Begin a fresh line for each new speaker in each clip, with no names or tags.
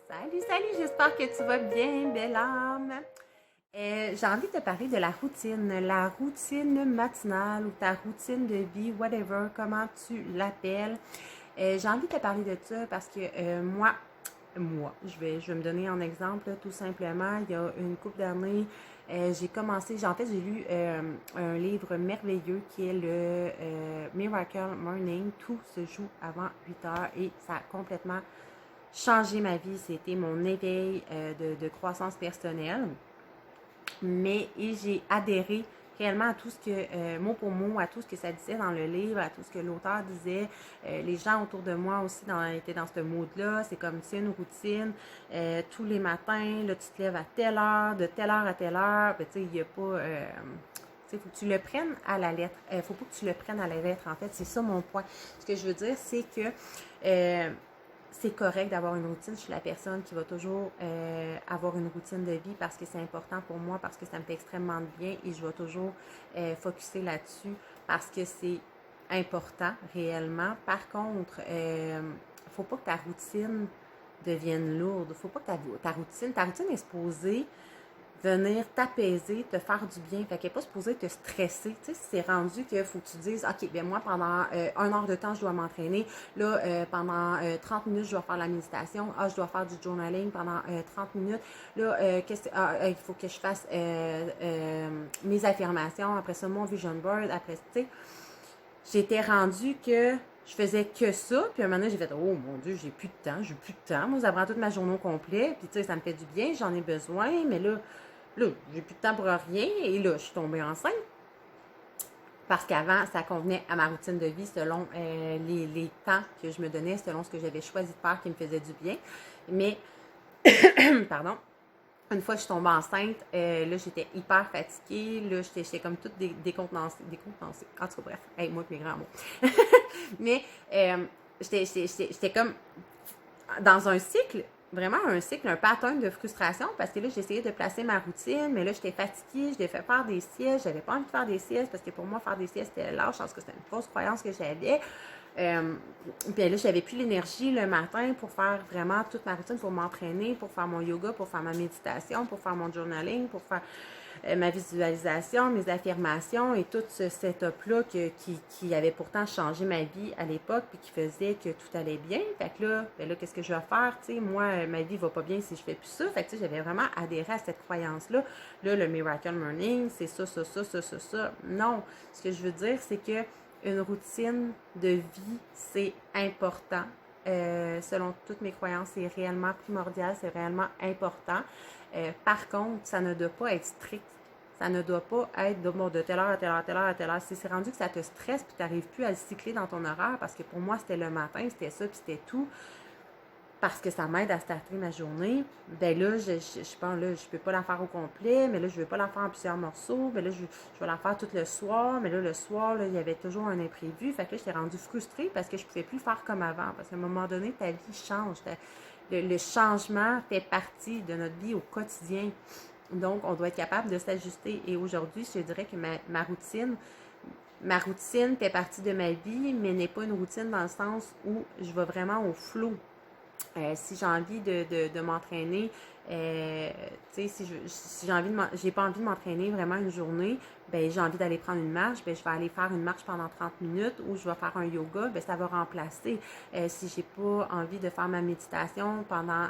Salut, salut, j'espère que tu vas bien, belle âme. J'ai envie de te parler de la routine matinale ou ta routine de vie, whatever, comment tu l'appelles. J'ai envie de te parler de ça parce que je vais me donner un exemple, là, tout simplement. Il y a une couple d'années, j'ai lu un livre merveilleux qui est le Miracle Morning. Tout se joue avant 8 heures et ça a complètement changé ma vie. C'était mon éveil de croissance personnelle. Et j'ai adhéré réellement à tout ce que, mot pour mot, à tout ce que ça disait dans le livre, à tout ce que l'auteur disait. Les gens autour de moi aussi étaient dans ce mood-là. C'est comme, c'est une routine. Tous les matins, là, tu te lèves à telle heure, de telle heure à telle heure. Ben, tu sais, il n'y a pas... il faut que tu le prennes à la lettre. Faut pas que tu le prennes à la lettre, en fait. C'est ça mon point. Ce que je veux dire, c'est que c'est correct d'avoir une routine. Je suis la personne qui va toujours avoir une routine de vie parce que c'est important pour moi, parce que ça me fait extrêmement de bien et je vais toujours focusser là-dessus parce que c'est important réellement. Par contre, faut pas que ta routine devienne lourde. Faut pas que ta routine est supposée venir t'apaiser, te faire du bien. Fait qu'elle n'est pas supposée te stresser. Tu sais, si c'est rendu qu'il faut que tu dises, OK, ben moi, pendant 1 heure de temps, je dois m'entraîner. Là, pendant 30 minutes, je dois faire la méditation. Ah, je dois faire du journaling pendant 30 minutes. Là, il faut que je fasse mes affirmations. Après ça, mon vision board. Après, tu sais, j'étais rendue que je faisais que ça, puis un moment donné, j'ai fait « Oh mon Dieu, j'ai plus de temps. Moi, ça prend toute ma journée au complet, puis tu sais, ça me fait du bien, j'en ai besoin, mais là, j'ai plus de temps pour rien, et là, je suis tombée enceinte. Parce qu'avant, ça convenait à ma routine de vie selon les temps que je me donnais, selon ce que j'avais choisi de faire qui me faisait du bien. Mais, pardon, une fois que je suis tombée enceinte, là, j'étais hyper fatiguée. Là, j'étais comme toute décontenancée. En tout cas, bref. Hey, moi et mes grands mots. Mais j'étais comme dans un cycle, vraiment un cycle, un pattern de frustration parce que là, j'essayais de placer ma routine, mais là, j'étais fatiguée, je devais faire des siestes, j'avais pas envie de faire des siestes parce que pour moi, faire des siestes, c'était lâche, je pense que c'était une fausse croyance que j'avais. Puis là, j'avais plus l'énergie le matin pour faire vraiment toute ma routine, pour m'entraîner, pour faire mon yoga, pour faire ma méditation, pour faire mon journaling, pour faire ma visualisation, mes affirmations et tout ce setup-là qui avait pourtant changé ma vie à l'époque puis qui faisait que tout allait bien. Fait que là, ben là, qu'est-ce que je vais faire? Tu sais, moi, ma vie va pas bien si je fais plus ça. Fait que tu sais, j'avais vraiment adhéré à cette croyance-là. Là, le Miracle Morning, c'est ça, ça, ça, ça, ça, ça. Non. Ce que je veux dire, c'est que une routine de vie, c'est important. Selon toutes mes croyances, c'est réellement primordial, c'est réellement important. Par contre, ça ne doit pas être strict. Ça ne doit pas être de telle heure à telle heure à telle heure à telle heure. Si c'est rendu que ça te stresse puis tu n'arrives plus à le cycler dans ton horaire, parce que pour moi, c'était le matin, c'était ça, puis c'était tout, parce que ça m'aide à starter ma journée, ben là, je pense, là, je peux pas la faire au complet, mais là, je veux pas la faire en plusieurs morceaux, mais là, je vais la faire tout le soir, mais là, le soir, là, il y avait toujours un imprévu, fait que là, j'étais rendue frustrée parce que je pouvais plus faire comme avant, parce qu'à un moment donné, ta vie change, le changement fait partie de notre vie au quotidien, donc on doit être capable de s'ajuster, et aujourd'hui, je dirais que ma routine fait partie de ma vie, mais n'est pas une routine dans le sens où je vais vraiment au flow. Si j'ai envie de m'entraîner, tu sais, si j'ai pas envie de m'entraîner vraiment une journée, ben j'ai envie d'aller prendre une marche, ben je vais aller faire une marche pendant 30 minutes ou je vais faire un yoga, ben ça va remplacer. Si j'ai pas envie de faire ma méditation pendant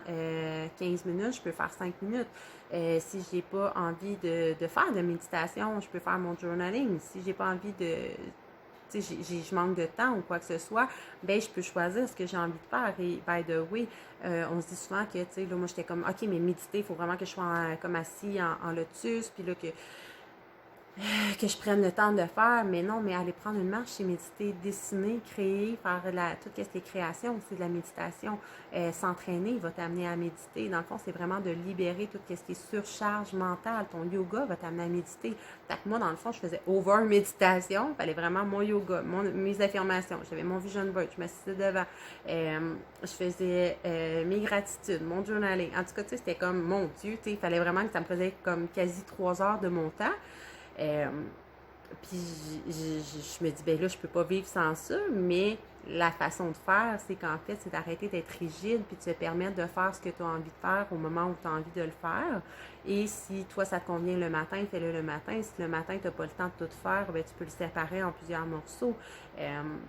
15 minutes, je peux faire 5 minutes. Si j'ai pas envie de faire de méditation, je peux faire mon journaling. Si j'ai pas envie je manque de temps ou quoi que ce soit, ben je peux choisir ce que j'ai envie de faire. Et by the way, on se dit souvent que, tu sais, là, moi, j'étais comme, OK, mais méditer, il faut vraiment que je sois comme assis en lotus, puis là, que je prenne le temps de faire, mais non, mais aller prendre une marche, c'est méditer, dessiner, créer, faire tout ce qui est création, c'est de la méditation. S'entraîner va t'amener à méditer. Dans le fond, c'est vraiment de libérer tout ce qui est surcharge mentale. Ton yoga va t'amener à méditer. Fait que moi, dans le fond, je faisais over méditation. Il fallait vraiment mon yoga, mes affirmations. J'avais mon vision board, je m'assisais devant. Je faisais mes gratitudes, mon journaling. En tout cas, tu sais, c'était comme, mon Dieu, tu sais, il fallait vraiment que ça me faisait comme quasi 3 heures de mon temps. Puis je me dis, ben là, je peux pas vivre sans ça, mais la façon de faire, c'est qu'en fait, c'est d'arrêter d'être rigide puis de se permettre de faire ce que tu as envie de faire au moment où tu as envie de le faire. Et si toi, ça te convient le matin, fais-le le matin. Si le matin, tu n'as pas le temps de tout faire, ben, tu peux le séparer en plusieurs morceaux. Tu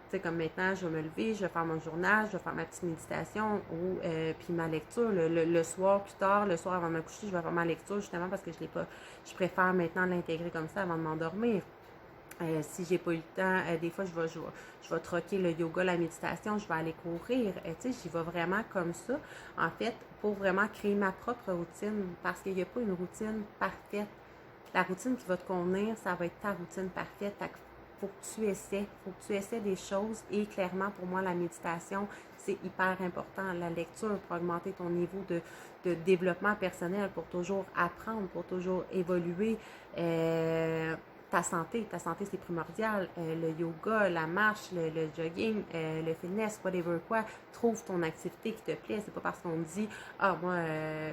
sais, comme maintenant, je vais me lever, je vais faire mon journal, je vais faire ma petite méditation ou puis ma lecture. Le soir, plus tard, le soir avant de me coucher, je vais faire ma lecture justement parce que je l'ai pas. Je préfère maintenant l'intégrer comme ça avant de m'endormir. Si j'ai pas eu le temps, des fois, je vais troquer le yoga, la méditation, je vais aller courir. Tu sais, j'y vais vraiment comme ça, en fait, pour vraiment créer ma propre routine, parce qu'il n'y a pas une routine parfaite. La routine qui va te convenir, ça va être ta routine parfaite. Fait que faut que tu essaies, faut que tu essaies des choses. Et clairement, pour moi, la méditation, c'est hyper important. La lecture pour augmenter ton niveau de développement personnel, pour toujours apprendre, pour toujours évoluer. Ta santé c'est primordial. Le yoga, la marche, le jogging, le fitness, whatever quoi, trouve ton activité qui te plaît. C'est pas parce qu'on te dit, ah, moi,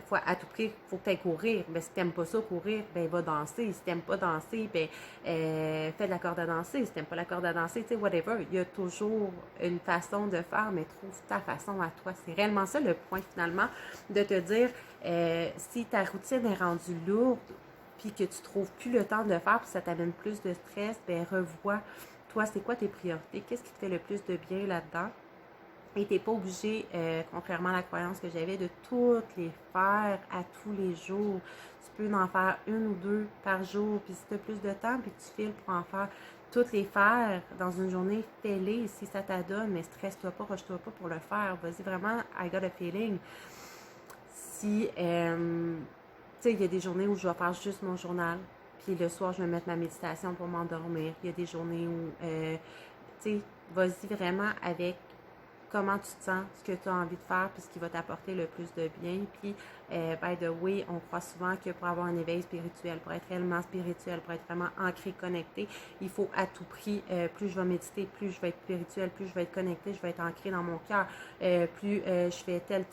faut à tout prix, faut que tu ailles courir. Ben, si t'aimes pas ça, courir, ben, va danser. Si t'aimes pas danser, ben, fais de la corde à danser. Si t'aimes pas la corde à danser, tu sais, whatever. Il y a toujours une façon de faire, mais trouve ta façon à toi. C'est réellement ça le point, finalement, de te dire, si ta routine est rendue lourde, puis que tu trouves plus le temps de le faire, puis ça t'amène plus de stress, ben revois, toi, c'est quoi tes priorités? Qu'est-ce qui te fait le plus de bien là-dedans? Et t'es pas obligé, contrairement à la croyance que j'avais, de toutes les faire à tous les jours. Tu peux en faire une ou deux par jour, puis si tu as plus de temps, puis tu files pour en faire toutes les faire dans une journée, fais-les si ça t'adonne, mais stresse-toi pas, rush-toi pas pour le faire. Vas-y vraiment, I got a feeling. Si, tu sais, il y a des journées où je vais faire juste mon journal, puis le soir, je vais mettre ma méditation pour m'endormir. Il y a des journées où, tu sais, vas-y vraiment avec comment tu te sens, ce que tu as envie de faire, puis ce qui va t'apporter le plus de bien. Puis, by the way, on croit souvent que pour avoir un éveil spirituel, pour être réellement spirituel, pour être vraiment ancré, connecté, il faut à tout prix, plus je vais méditer, plus je vais être spirituel, plus je vais être connecté, je vais être ancré dans mon cœur, plus je fais telle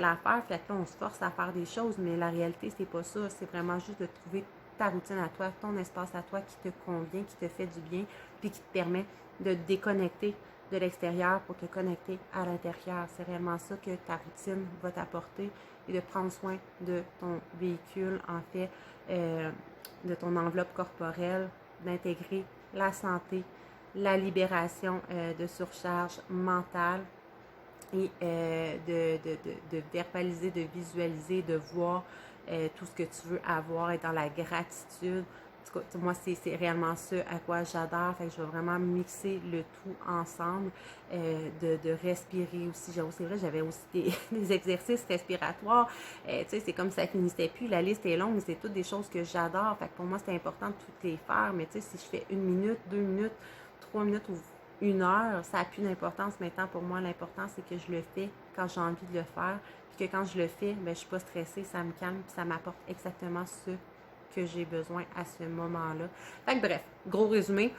affaire. Fait que là, on se force à faire des choses, mais la réalité, c'est pas ça. C'est vraiment juste de trouver ta routine à toi, ton espace à toi qui te convient, qui te fait du bien, puis qui te permet de te déconnecter de l'extérieur pour te connecter à l'intérieur. C'est réellement ça que ta routine va t'apporter et de prendre soin de ton véhicule, en fait, de ton enveloppe corporelle, d'intégrer la santé, la libération de surcharge mentale et de verbaliser, de visualiser, de voir tout ce que tu veux avoir et dans la gratitude. Moi, c'est réellement ce à quoi j'adore. Fait que je vais vraiment mixer le tout ensemble, de respirer aussi. C'est vrai, j'avais aussi des exercices respiratoires. Tu sais, c'est comme ça finissait plus. La liste est longue, mais c'est toutes des choses que j'adore. Fait que pour moi, c'est important de toutes les faire. Mais tu sais, si je fais 1 minute, 2 minutes, 3 minutes ou 1 heure, ça n'a plus d'importance maintenant pour moi. L'important, c'est que je le fais quand j'ai envie de le faire. Puis que quand je le fais, ben, je ne suis pas stressée, ça me calme, puis ça m'apporte exactement ce que j'ai besoin à ce moment-là. Fait que bref, gros résumé,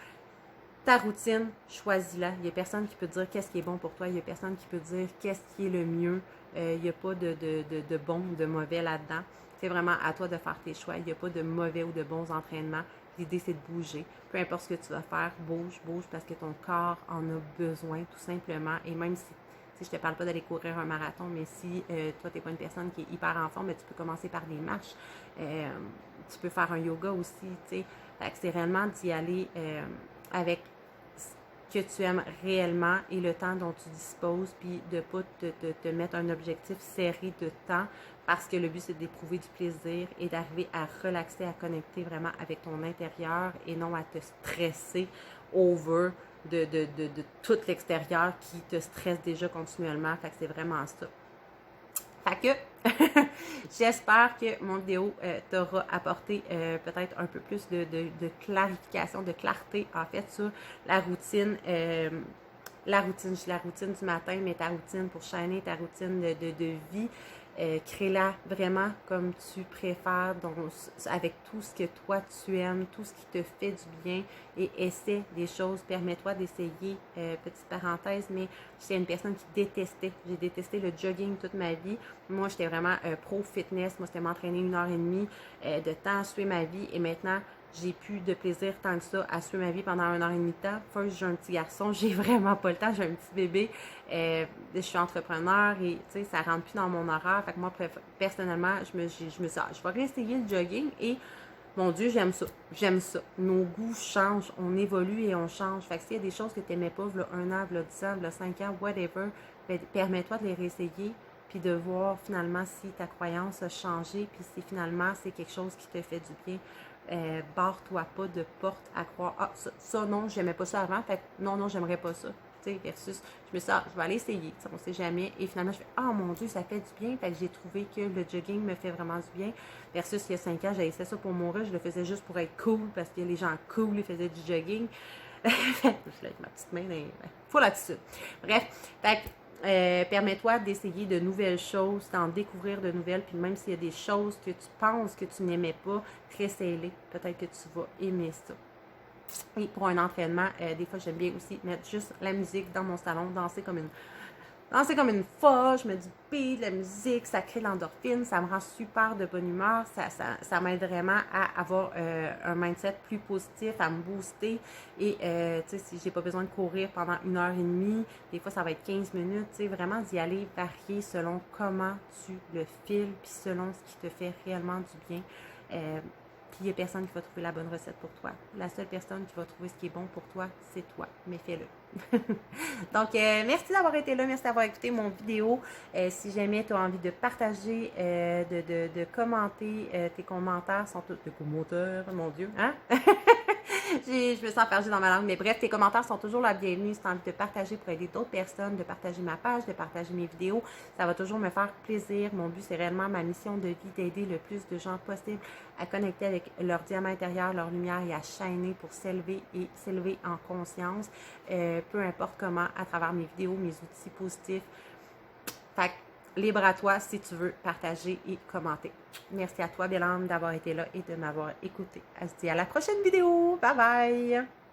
ta routine, choisis-la. Il n'y a personne qui peut te dire qu'est-ce qui est bon pour toi. Il n'y a personne qui peut te dire qu'est-ce qui est le mieux. Il n'y a pas de bon ou de mauvais là-dedans. C'est vraiment à toi de faire tes choix. Il n'y a pas de mauvais ou de bons entraînements. L'idée, c'est de bouger. Peu importe ce que tu vas faire, bouge parce que ton corps en a besoin, tout simplement. Et même si je te parle pas d'aller courir un marathon, mais si toi, tu n'es pas une personne qui est hyper en forme, mais tu peux commencer par des marches. Tu peux faire un yoga aussi, tu sais. C'est réellement d'y aller avec ce que tu aimes réellement et le temps dont tu disposes, puis de ne pas te mettre un objectif serré de temps, parce que le but, c'est d'éprouver du plaisir et d'arriver à relaxer, à connecter vraiment avec ton intérieur et non à te stresser over de tout l'extérieur qui te stresse déjà continuellement. Fait que c'est vraiment ça. Fait que j'espère que mon vidéo t'aura apporté peut-être un peu plus de clarification, de clarté en fait sur la routine. La routine du matin, mais ta routine pour shiner, ta routine de vie. Crée-la vraiment comme tu préfères, donc avec tout ce que toi tu aimes, tout ce qui te fait du bien, et essaie des choses, permets-toi d'essayer. Petite parenthèse, mais j'étais une personne qui détestait, j'ai détesté le jogging toute ma vie. Moi, j'étais vraiment pro fitness, moi c'était m'entraîner 1 heure et demie de temps, suivre ma vie, et maintenant j'ai plus de plaisir tant que ça à suivre ma vie pendant 1 heure et demie de temps. First, j'ai un petit garçon, j'ai vraiment pas le temps, j'ai un petit bébé, je suis entrepreneur et tu sais, ça rentre plus dans mon horaire. Fait que moi, personnellement, je me suis dit, je vais réessayer le jogging et mon Dieu, j'aime ça. J'aime ça. Nos goûts changent, on évolue et on change. Fait que s'il y a des choses que tu n'aimais pas, là, 1 an, là, 10 ans, là, 5 ans, whatever, ben, permets-toi de les réessayer puis de voir finalement si ta croyance a changé puis si finalement c'est quelque chose qui te fait du bien. Barre-toi pas de porte à croire, ah, ça non, j'aimais pas ça avant, fait que non, j'aimerais pas ça. Versus, je me suis dit, je vais aller essayer, on sait jamais. Et finalement, je fais, ah mon Dieu, ça fait du bien. Fait que j'ai trouvé que le jogging me fait vraiment du bien. Versus, il y a 5 ans, j'avais essayé ça pour mourir. Je le faisais juste pour être cool parce que les gens cool, ils faisaient du jogging. Je suis là avec ma petite main, full attitude. Bref, fait que, permets-toi d'essayer de nouvelles choses, d'en découvrir de nouvelles. Puis même s'il y a des choses que tu penses que tu n'aimais pas, réessaye-les. Peut-être que tu vas aimer ça. Et pour un entraînement, des fois, j'aime bien aussi mettre juste la musique dans mon salon, danser comme une folle, je mets du beat, de la musique, ça crée l'endorphine, ça me rend super de bonne humeur, ça m'aide vraiment à avoir un mindset plus positif, à me booster. Et tu sais, si j'ai pas besoin de courir pendant 1 heure et demie, des fois ça va être 15 minutes, tu sais, vraiment d'y aller varier selon comment tu le files, puis selon ce qui te fait réellement du bien. Puis il n'y a personne qui va trouver la bonne recette pour toi. La seule personne qui va trouver ce qui est bon pour toi, c'est toi. Mais fais-le. Donc, merci d'avoir été là. Merci d'avoir écouté mon vidéo. Si jamais tu as envie de partager, de commenter, tes commentaires sont tous... Tes commentaires, mon Dieu, hein? Je me sens perdu dans ma langue, mais bref, tes commentaires sont toujours la bienvenue. Si tu as envie de partager pour aider d'autres personnes, de partager ma page, de partager mes vidéos, ça va toujours me faire plaisir. Mon but, c'est réellement ma mission de vie, d'aider le plus de gens possible à connecter avec leur diamant intérieur, leur lumière et à shiner pour s'élever en conscience, peu importe comment, à travers mes vidéos, mes outils positifs. Fait que, libre à toi si tu veux partager et commenter. Merci à toi, belle âme, d'avoir été là et de m'avoir écouté. On se dit à la prochaine vidéo. Bye bye!